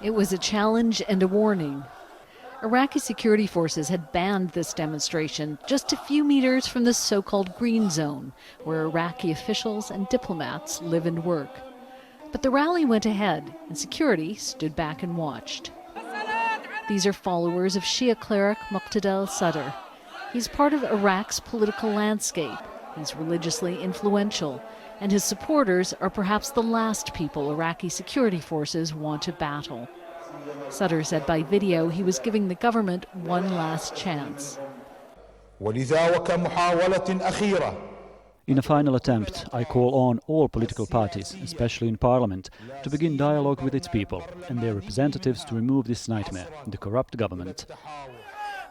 It was a challenge and a warning. Iraqi security forces had banned this demonstration just a few meters from the so-called green zone, where Iraqi officials and diplomats live and work. But the rally went ahead, and security stood back and watched. These are followers of Shia cleric al-Sadr. He's part of Iraq's political landscape. He's religiously influential, and his supporters are perhaps the last people Iraqi security forces want to battle. Sadr said by video he was giving the government one last chance. In a final attempt, I call on all political parties, especially in parliament, to begin dialogue with its people and their representatives to remove this nightmare, the corrupt government.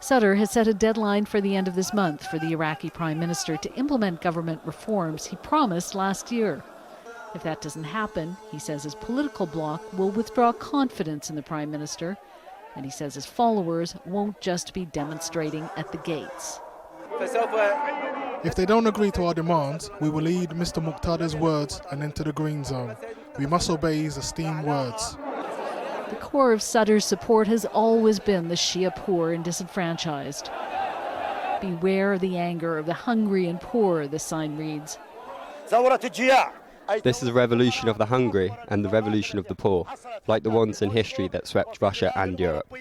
Sadr has set a deadline for the end of this month for the Iraqi Prime Minister to implement government reforms he promised last year. If that doesn't happen, he says his political bloc will withdraw confidence in the Prime Minister, and he says his followers won't just be demonstrating at the gates. If they don't agree to our demands, we will heed Mr. Muqtada's words and enter the green zone. We must obey his esteemed words. The core of Sadr's support has always been the Shia poor and disenfranchised. Beware the anger of the hungry and poor, the sign reads. This is a revolution of the hungry and the revolution of the poor, like the ones in history that swept Russia and Europe.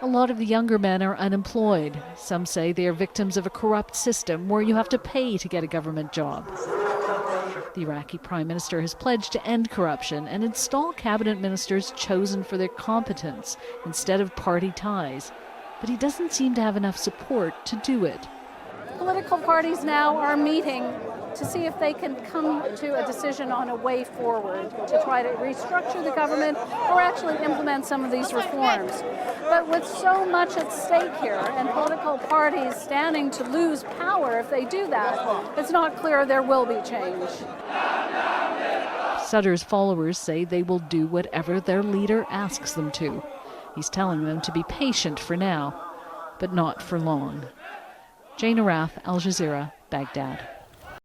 A lot of the younger men are unemployed. Some say they are victims of a corrupt system where you have to pay to get a government job. The Iraqi Prime Minister has pledged to end corruption and install cabinet ministers chosen for their competence instead of party ties. But he doesn't seem to have enough support to do it. Political parties now are meeting to see if they can come to a decision on a way forward to try to restructure the government or actually implement some of these reforms. But with so much at stake here and political parties standing to lose power if they do that, it's not clear there will be change. Sadr's followers say they will do whatever their leader asks them to. He's telling them to be patient for now, but not for long. Jane Araf, Al Jazeera, Baghdad.